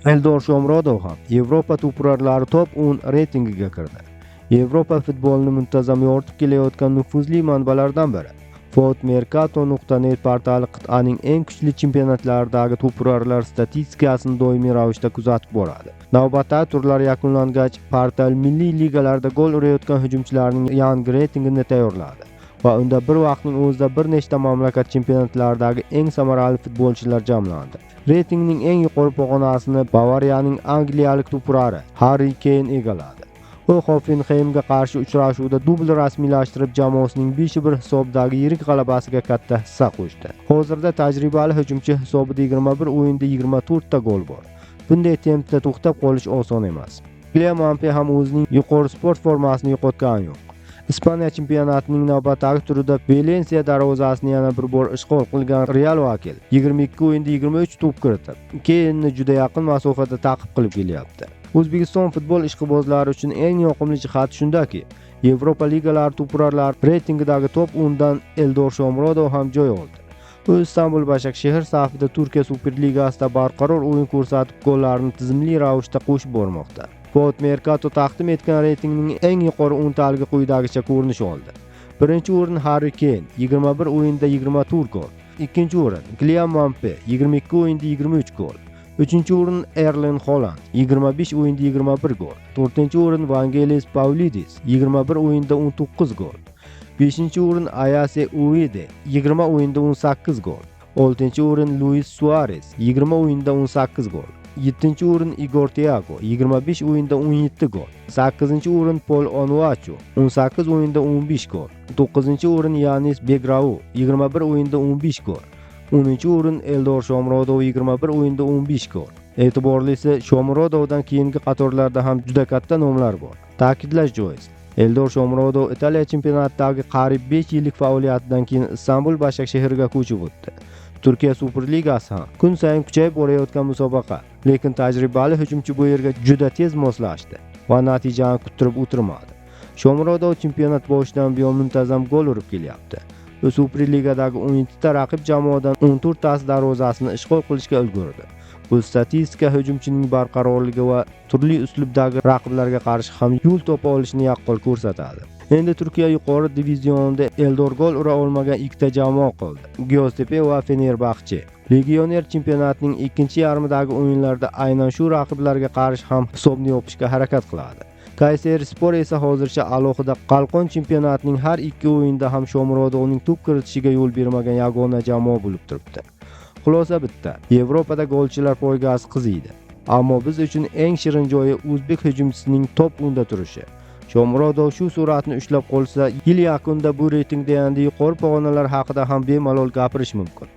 Eldor Shomurodov ham Yevropa to'purarlari top 10 reytingiga kirdi. Yevropa futbolini muntazam yoritib kelayotgan nufuzli manbalardan biri. Fotmercato.net portali qit'aning eng kuchli chempionatlaridagi to'purarlar statistikasini doimiy ravishda kuzatib boradi. Navbatdagi turlar yakunlangach, portal milliy ligalarda gol urayotgan hujumchilarning yangi reytingini tayyorladi va unda bir vaqtning o'zida bir nechta mamlakat chempionatlaridagi eng samarali futbolchilar jamlandi. Reytingning eng yuqori pog'onasini Bavariyaning angliyalik to'purari Harry Kane egalladi. U Hoffenheimga qarshi uchrashuvda dubl rasmiylashtirib, jamoasining 5-1 hisobidagi yirik g'alabasiga katta hissa qo'shdi. Hozirda tajribali hujumchi hisobida 21 o'yinda 24 ta gol bor. Bunday tempda to'xtab qolish oson emas. Kylian Mbappe ham o'zining yuqori sport formasini yo'qotgani yo'q. Ispaniya chempionatining navbatdagi turida Valensiya darvozasini yana bir bor ishg'ol qilgan Real vakil 22 o'yinda 23 to'p kiritib, Kane'ni juda yaqin masofada ta'qib qilib kelyapti. O'zbekiston futbol ishqibozlari uchun eng yoqimli jihat shundaki, Yevropa ligalari to'purarlari reytingidagi top 10 dan Eldor Shomurodov ham joy oldi. U Istanbul Başakşehir safida Turkiya Superligasida barqaror o'yin ko'rsatib, gollarni tizimli ravishda qo'shib bormoqda. Fotmercato taqdim etgan reytingning eng yuqori 10 taligi quyidagicha ko'rinish oldi. Birinchi o'rin Harry Kane 21 o'yinda 24 gol. Ikkinchi o'rin Kylian Mbappe 22 o'yinda 23 gol. Uchinchi o'rin Erling Haaland 25 o'yinda 21 gol. To'rtinchi o'rin Vangelis Paulidis 21 o'yinda 19 gol. Beshinchi o'rin Ayase Uide 20 o'yinda 18 gol. Oltinchi o'rin Luis Suarez 20 o'yinda 18 gol. 7-chi o'rin Igor Thiago 25 o'yinda 17 gol. 8-chi o'rin Paul Onuachu 18 o'yinda 15 gol. 9-chi o'rin Yanis Begrau 21 o'yinda 15 gol. 10-chi o'rin Eldor Shomurodov 21 o'yinda 15 gol. E'tiborlisi, Shomurodovdan keyingi qatorlarda ham juda katta nomlar bor. Ta'kidlash joiz, Eldor Shomurodov Italiya chempionatidagi qariyb 5 yillik faoliyatidan keyin Istanbul Başakşehirga ko'chib o'tdi. Turkiya Superligasi ham kun sayin kuchayib borayotgan musobaqa, lekin tajribali hujumchi bu yerga juda tez moslashdi va natijani kuttirib o'tirmadi. Shomurodov chempionat boshidan buyon muntazam gol urib kelyapti. U Superligadagi 17 ta raqib jamoadan 14 tasi darvozasini ishg'ol qilishga ulgurdi. Bu statistika hujumchining barqarorligi va turli uslubdagi raqiblarga qarshi ham yo'l topa olishini yaqqol ko'rsatadi. Endi Turkiya yuqori divizionida Eldor gol ura olmagan ikkita jamoa qoldi: Göztepe va Fenerbahçe. Legioner chempionatning ikkinchi yarmidagi o'yinlarda aynan shu raqiblarga qarshi ham hisobni yopishga harakat qiladi. Kayserispor esa hozircha alohida Qalqon chempionatining har ikki o'yinda ham Shomurodovning to'p kiritishiga yo'l bermagan yagona jamoa bo'lib turibdi. Xulosa bitta: Yevropada golchilar poygasi qiziydi. Ammo biz uchun eng shirin joyi o'zbek hujumchisining top 10da turishi. Shomurodov shu sur'atni ushlab qolsa, yil yakunida bu reytingda yanada yuqori pog'onalar haqida ham bemalol gapirish mumkin.